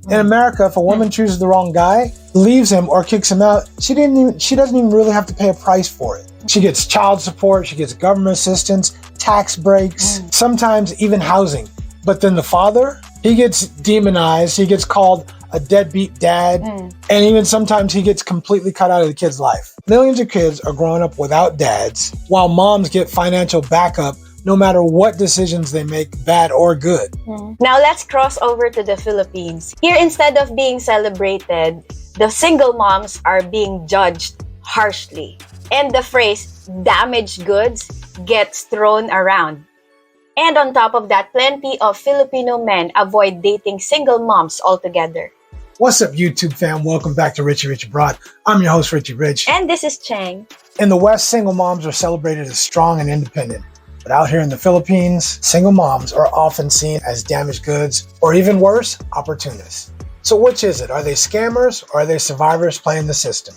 In America, if a woman chooses the wrong guy, leaves him or kicks him out, she doesn't even really have to pay a price for it. She gets child support, she gets government assistance, tax breaks, sometimes even housing. But then the father, he gets demonized, he gets called a deadbeat dad, and even sometimes he gets completely cut out of the kid's life. Millions of kids are growing up without dads, while moms get financial backup no matter what decisions they make, bad or good. Now let's cross over to the Philippines. Here, instead of being celebrated, the single moms are being judged harshly. And the phrase, damaged goods, gets thrown around. And on top of that, plenty of Filipino men avoid dating single moms altogether. What's up, YouTube fam? Welcome back to Richie Rich Abroad. I'm your host, Richie Rich. And this is Cheng. In the West, single moms are celebrated as strong and independent. But out here in the Philippines, single moms are often seen as damaged goods, or even worse, opportunists. So which is it? Are they scammers or are they survivors playing the system?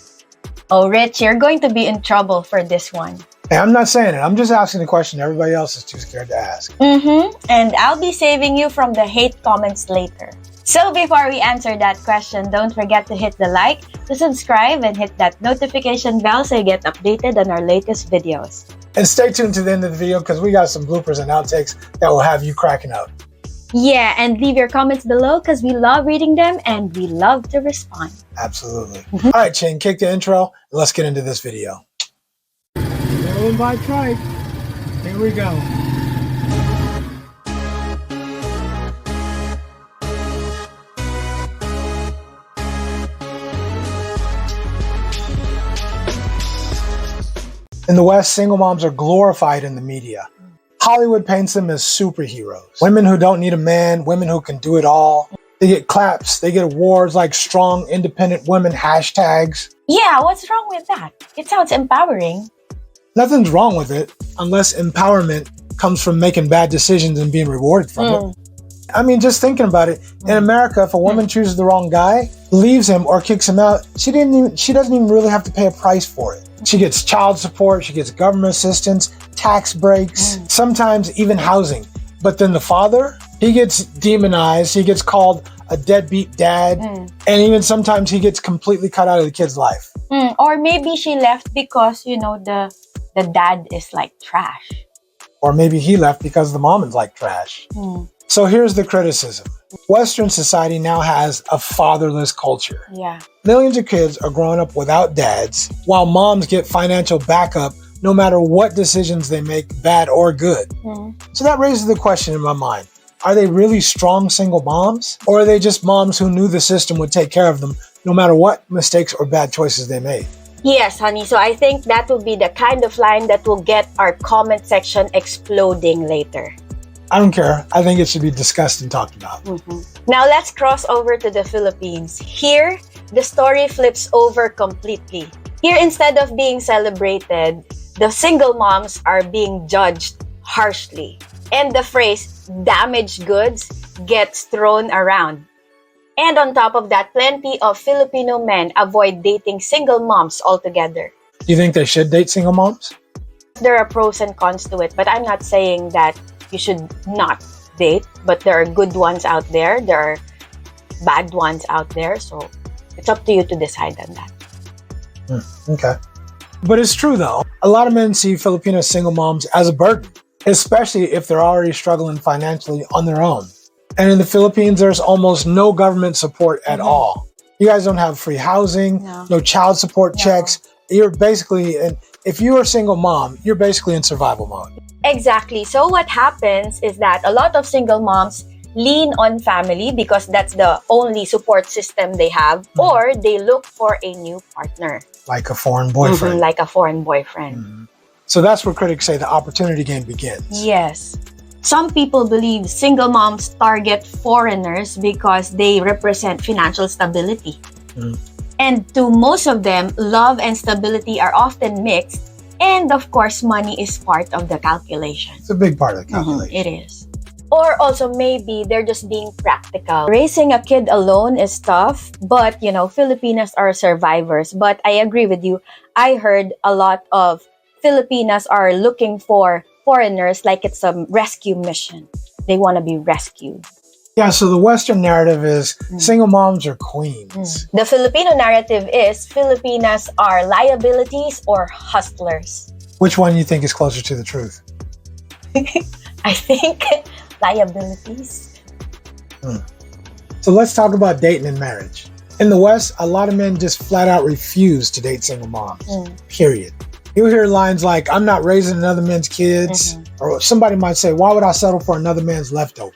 Oh, Rich, you're going to be in trouble for this one. Hey, I'm not saying it. I'm just asking the question everybody else is too scared to ask. And I'll be saving you from the hate comments later. So before we answer that question, don't forget to hit the like, to subscribe, and hit that notification bell so you get updated on our latest videos. And stay tuned to the end of the video because we got some bloopers and outtakes that will have you cracking up. Yeah, and leave your comments below because we love reading them and we love to respond. Absolutely. All right, Cheng, kick the intro and let's get into this video. Maryland by Trike. Here we go. In the West, single moms are glorified in the media. Hollywood paints them as superheroes. Women who don't need a man, women who can do it all. They get claps, they get awards like strong, independent women hashtags. Yeah, what's wrong with that? It sounds empowering. Nothing's wrong with it unless empowerment comes from making bad decisions and being rewarded from it. I mean, just thinking about it, in America, if a woman chooses the wrong guy, leaves him or kicks him out, she doesn't even really have to pay a price for it. She gets child support, she gets government assistance, tax breaks, sometimes even housing. But then the father, he gets demonized, he gets called a deadbeat dad, and even sometimes he gets completely cut out of the kid's life. Or maybe she left because, you know, the dad is like trash. Or maybe he left because the mom is like trash. So here's the criticism. Western society now has a fatherless culture. Yeah. Millions of kids are growing up without dads, while moms get financial backup no matter what decisions they make, bad or good. So that raises the question in my mind. Are they really strong single moms? Or are they just moms who knew the system would take care of them no matter what mistakes or bad choices they made? Yes, honey. So I think that will be the kind of line that will get our comment section exploding later. I don't care. I think it should be discussed and talked about. Now let's cross over to the Philippines. Here, the story flips over completely. Here, instead of being celebrated, the single moms are being judged harshly. And the phrase, damaged goods, gets thrown around. And on top of that, plenty of Filipino men avoid dating single moms altogether. Do you think they should date single moms? There are pros and cons to it, but I'm not saying that you should not date, but there are good ones out there, there are bad ones out there, so it's up to you to decide on that. Okay. But it's true though, a lot of men see Filipino single moms as a burden, especially if they're already struggling financially on their own. And in the Philippines, there's almost no government support at all. You guys don't have free housing, no child support checks. You're basically, if you're a single mom, you're basically in survival mode. Exactly. So what happens is that a lot of single moms lean on family because that's the only support system they have, or they look for a new partner. Like a foreign boyfriend. Like a foreign boyfriend. So that's where critics say the opportunity game begins. Yes. Some people believe single moms target foreigners because they represent financial stability. And to most of them, love and stability are often mixed. And of course, money is part of the calculation. It's a big part of the calculation. It is. Or also maybe they're just being practical. Raising a kid alone is tough, but you know, Filipinas are survivors. But I agree with you. I heard a lot of Filipinas are looking for foreigners like it's a rescue mission. They want to be rescued. Yeah, so the Western narrative is single moms are queens. The Filipino narrative is Filipinas are liabilities or hustlers. Which one you think is closer to the truth? I think liabilities. So let's talk about dating and marriage. In the West, a lot of men just flat out refuse to date single moms, period. You'll hear lines like, I'm not raising another man's kids. Or somebody might say, why would I settle for another man's leftovers?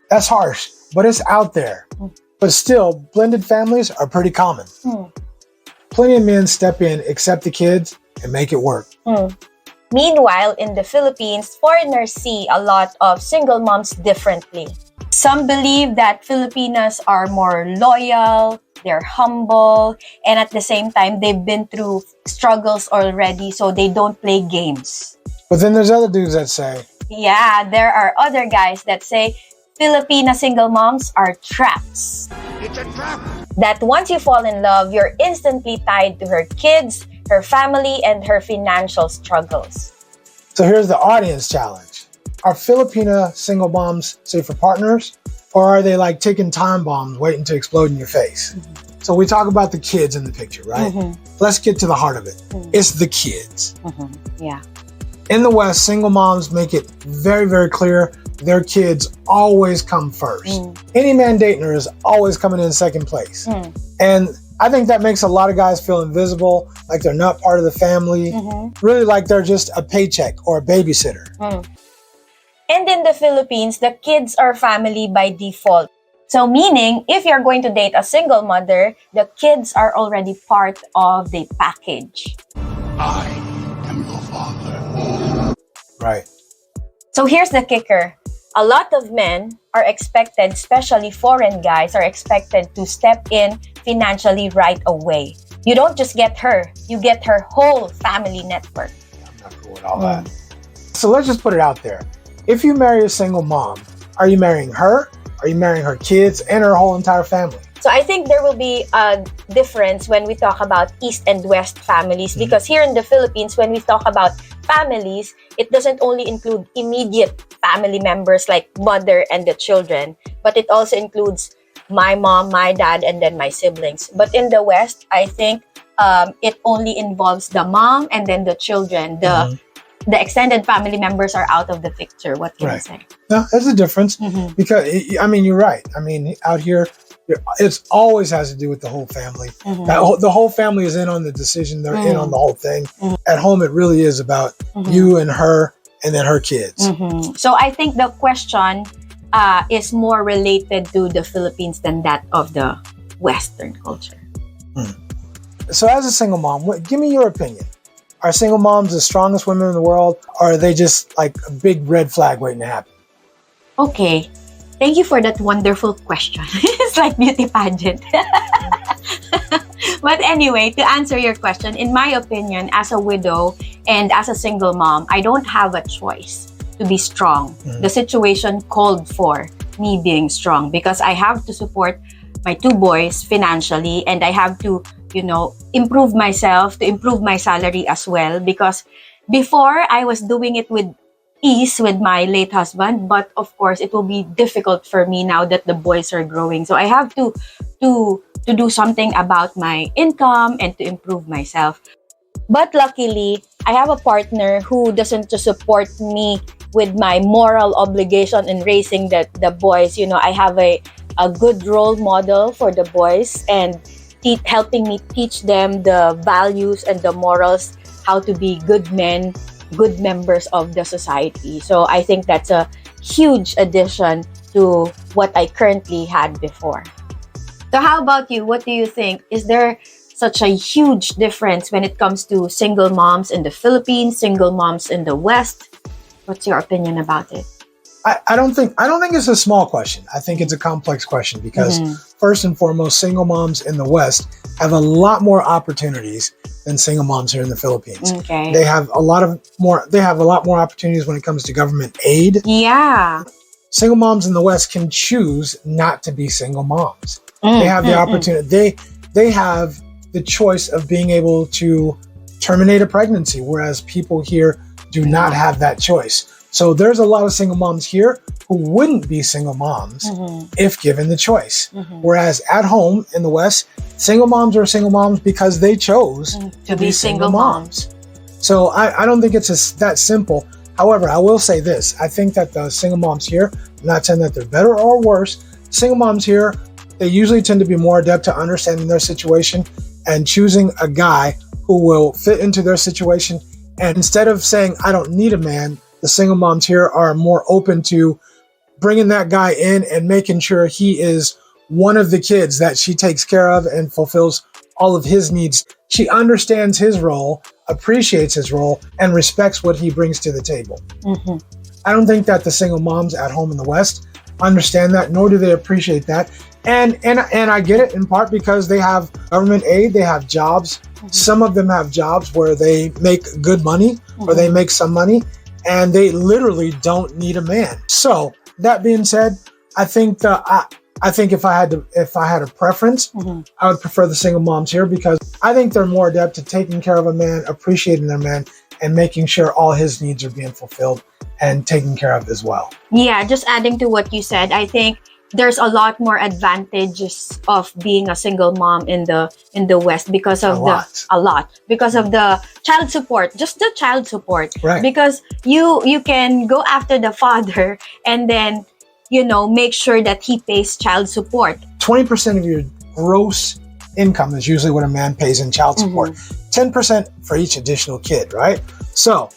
That's harsh, but it's out there. But still, blended families are pretty common. Plenty of men step in, accept the kids, and make it work. Meanwhile, in the Philippines, foreigners see a lot of single moms differently. Some believe that Filipinas are more loyal, they're humble, and at the same time, they've been through struggles already, so they don't play games. But then there's other dudes that say, yeah, there are other guys that say Filipina single moms are traps. It's a trap! That once you fall in love, you're instantly tied to her kids, her family, and her financial struggles. So here's the audience challenge. Are Filipina single moms safer partners? Or are they like ticking time bombs waiting to explode in your face? So we talk about the kids in the picture, right? Let's get to the heart of it. It's the kids. Yeah. In the West, single moms make it very, very clear their kids always come first. Any man dating her is always coming in second place. And I think that makes a lot of guys feel invisible, like they're not part of the family, really like they're just a paycheck or a babysitter. And in the Philippines, the kids are family by default. So meaning, if you're going to date a single mother, the kids are already part of the package. I am your father. Right. So here's the kicker. A lot of men are expected, especially foreign guys, are expected to step in financially right away. You don't just get her, you get her whole family network. I'm not cool with all that. So let's just put it out there. If you marry a single mom, are you marrying her? Are you marrying her kids and her whole entire family? So I think there will be a difference when we talk about East and West families, because here in the Philippines, when we talk about families, it doesn't only include immediate family members like mother and the children, but it also includes my mom, my dad, and then my siblings. But in the West, I think it only involves the mom and then the children. The extended family members are out of the picture. What can I say? No, there's a difference because, I mean, you're right. I mean, out here, it's always has to do with the whole family. The whole family is in on the decision. They're in on the whole thing. At home, it really is about you and her and then her kids. So I think the question is more related to the Philippines than that of the Western culture. So as a single mom, give me your opinion. Are single moms the strongest women in the world, or are they just like a big red flag waiting to happen? Okay. Thank you for that wonderful question. It's like beauty pageant. But anyway, to answer your question, in my opinion, as a widow and as a single mom, I don't have a choice to be strong. The situation called for me being strong because I have to support my two boys financially, and I have to, improve myself, to improve my salary as well, because before I was doing it with ease with my late husband, but of course it will be difficult for me now that the boys are growing. So I have to do something about my income and to improve myself. But luckily, I have a partner who doesn't just support me with my moral obligation in raising the boys. I have a good role model for the boys and helping me teach them the values and the morals, how to be good men, good members of the society. So I think that's a huge addition to what I currently had before. So how about you? What do you think? Is there such a huge difference when it comes to single moms in the Philippines, single moms in the West? What's your opinion about it? I don't think it's a small question. I think it's a complex question because first and foremost, single moms in the West have a lot more opportunities than single moms here in the Philippines. Okay. They have a lot more opportunities when it comes to government aid. Yeah. Single moms in the West can choose not to be single moms. They have the opportunity. They have the choice of being able to terminate a pregnancy, whereas people here do not have that choice. So there's a lot of single moms here who wouldn't be single moms if given the choice. Whereas at home in the West, single moms are single moms because they chose to be single moms. So I don't think it's that simple. However, I will say this. I think that the single moms here, I'm not saying that they're better or worse. Single moms here, they usually tend to be more adept to understanding their situation and choosing a guy who will fit into their situation. And instead of saying, I don't need a man, the single moms here are more open to bringing that guy in and making sure he is one of the kids that she takes care of and fulfills all of his needs. She understands his role, appreciates his role, and respects what he brings to the table. I don't think that the single moms at home in the West understand that, nor do they appreciate that. And I get it in part because they have government aid, they have jobs. Some of them have jobs where they make good money, or they make some money, and they literally don't need a man. So that being said, I think if I had a preference, I would prefer the single moms here because I think they're more adept at taking care of a man, appreciating their man, and making sure all his needs are being fulfilled and taken care of as well. Yeah, just adding to what you said, I think there's a lot more advantages of being a single mom in the West because of because of the child support, just the child support. Right. Because you can go after the father and then, make sure that he pays child support. 20% of your gross income is usually what a man pays in child support. 10% for each additional kid, right? So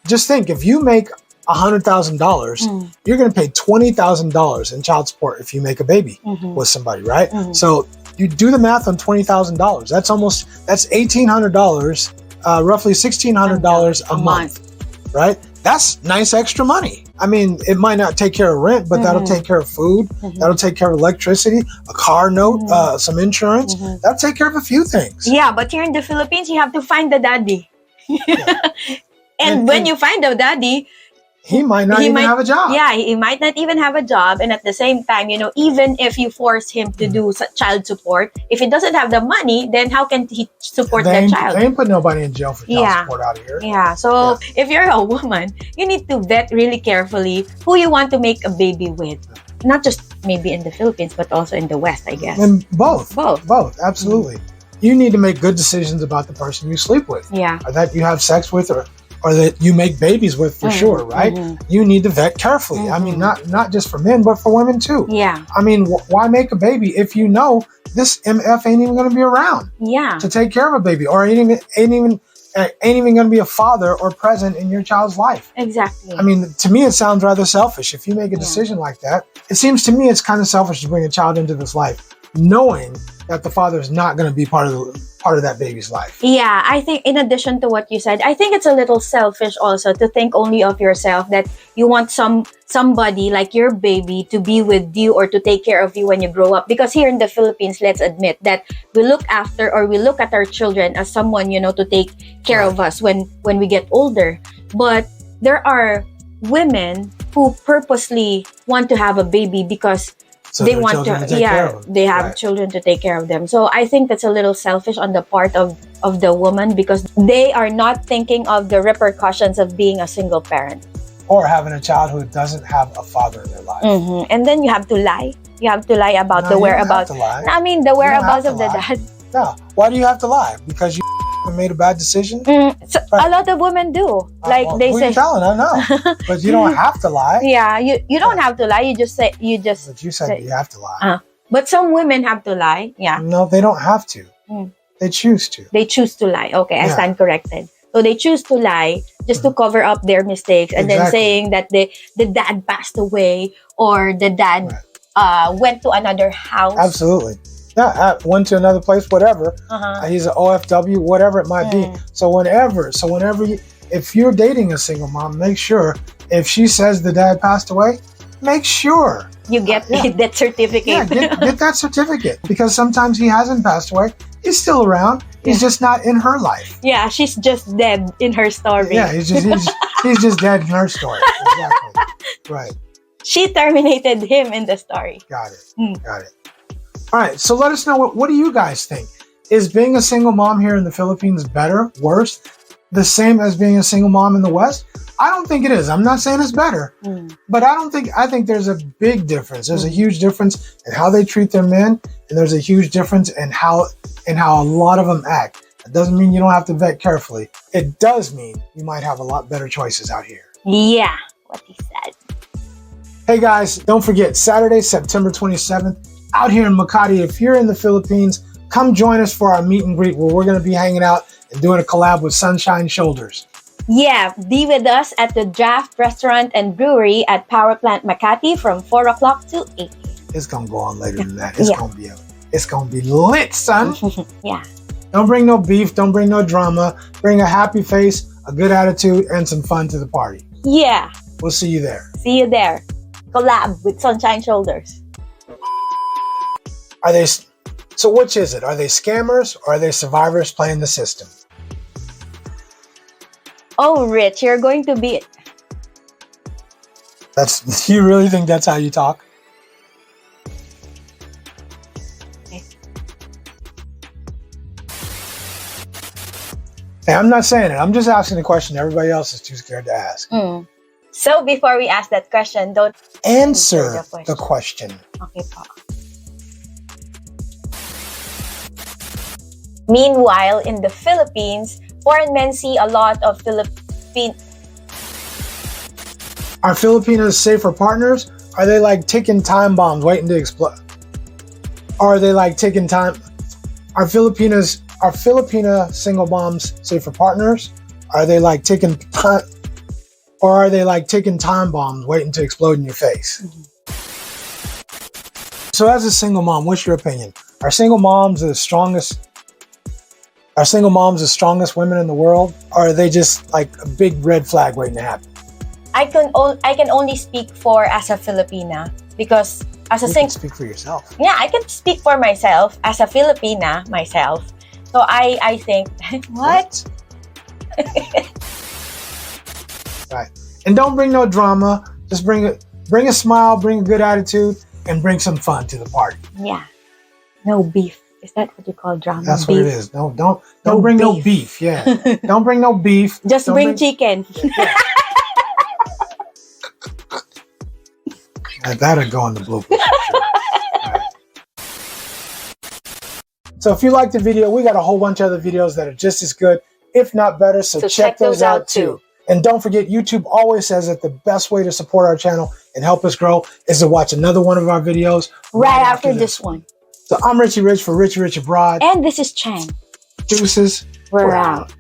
just think, if you make $100,000, you're going to pay $20,000 in child support if you make a baby with somebody, right? So you do the math on $20,000. That's $1,800, roughly $1,600 a month, right? That's nice extra money. I mean, it might not take care of rent, but that'll take care of food. That'll take care of electricity, a car note, some insurance. That'll take care of a few things. Yeah, but here in the Philippines, you have to find the daddy. and when you find the daddy, he might not even have a job. Yeah, he might not even have a job. And at the same time, even if you force him to do child support, if he doesn't have the money, then how can he support the child? They ain't put nobody in jail for child support out here. Yeah, so if you're a woman, you need to vet really carefully who you want to make a baby with. Not just maybe in the Philippines, but also in the West, I guess. And both, absolutely. You need to make good decisions about the person you sleep with. Yeah. Or that you have sex with, or that you make babies with, for sure, right? You need to vet carefully. I mean, not just for men, but for women too. Yeah. I mean, why make a baby if you know this MF ain't even going to be around? Yeah. To take care of a baby, or ain't even going to be a father or present in your child's life. Exactly. I mean, to me, it sounds rather selfish. If you make a decision like that, it seems to me it's kind of selfish to bring a child into this life, knowing that the father is not going to be part of that baby's life. Yeah, I think in addition to what you said, I think it's a little selfish also to think only of yourself, that you want somebody like your baby to be with you or to take care of you when you grow up. Because here in the Philippines, let's admit that we look after, or we look at our children as someone, to take care of us when we get older. But there are women who purposely want to have a baby because they want they have children to take care of them. So I think that's a little selfish on the part of the woman, because they are not thinking of the repercussions of being a single parent. Or having a child who doesn't have a father in their life. And then you have to lie. You have to lie about the whereabouts. I mean, the whereabouts of the dad. No. Why do you have to lie? Because you made a bad decision? So a lot of women do. They who say. You telling? I know. But you don't have to lie. Yeah, you don't have to lie. You just say. But you said you have to lie. But some women have to lie. Yeah. No, they don't have to. They choose to. They choose to lie. Okay, I stand corrected. So they choose to lie just to cover up their mistakes, and then saying that the dad passed away, or the dad went to another house. Absolutely. Yeah, went to another place, whatever. He's an OFW, whatever it might be. So whenever if you're dating a single mom, make sure, if she says the dad passed away, make sure you get that certificate. Yeah, get that certificate, because sometimes he hasn't passed away. He's still around. He's just not in her life. Yeah, she's just dead in her story. Yeah, he's just dead in her story. Exactly. Right. She terminated him in the story. Got it. Got it. All right, so let us know, what do you guys think? Is being a single mom here in the Philippines better, worse, the same as being a single mom in the West? I don't think it is. I'm not saying it's better, but I think there's a big difference. There's a huge difference in how they treat their men, and there's a huge difference in how a lot of them act. It doesn't mean you don't have to vet carefully. It does mean you might have a lot better choices out here. Yeah, what he said. Hey guys, don't forget, Saturday, September 27th, out here in Makati. If you're in the Philippines, come join us for our meet and greet where we're going to be hanging out and doing a collab with Sunshine Shoulders. Yeah, be with us at the Draft Restaurant and Brewery at Power Plant Makati from 4 o'clock to 8. It's going to go on later than that. It's going to be lit, son. Yeah. Don't bring no beef. Don't bring no drama. Bring a happy face, a good attitude, and some fun to the party. Yeah. We'll see you there. See you there. Collab with Sunshine Shoulders. So which is it? Are they scammers or are they survivors playing the system? Oh, Rich, you're going to be... Do you really think that's how you talk? Hey, I'm not saying it. I'm just asking the question everybody else is too scared to ask. So before we ask that question, don't answer the question. Okay, pa. Meanwhile, in the Philippines, foreign men see a lot of Are Filipinos safer partners? Are they like ticking time bombs waiting to explode? Or are they like ticking time? Are Filipina single moms safer partners? Are they like ticking time? Or are they like ticking time bombs waiting to explode in your face? So as a single mom, what's your opinion? Are single moms the strongest women in the world? Or are they just like a big red flag waiting to happen? I can only speak for as a Filipina because as a single... Speak for yourself. Yeah, I can speak for myself as a Filipina myself. So I think... What? Right. And don't bring no drama. Just bring a smile, bring a good attitude, and bring some fun to the party. Yeah. No beef. Is that what you call drama? That's beef? what it is. Don't bring no beef. Yeah. Don't bring no beef. Just bring chicken. Yeah. That'll go in the bloopers. For sure. Right. So if you liked the video, we got a whole bunch of other videos that are just as good, if not better. So check those out too. And don't forget, YouTube always says that the best way to support our channel and help us grow is to watch another one of our videos right after this one. So I'm Richie Rich for Richie Rich Abroad. And this is Cheng. Deuces. We're out.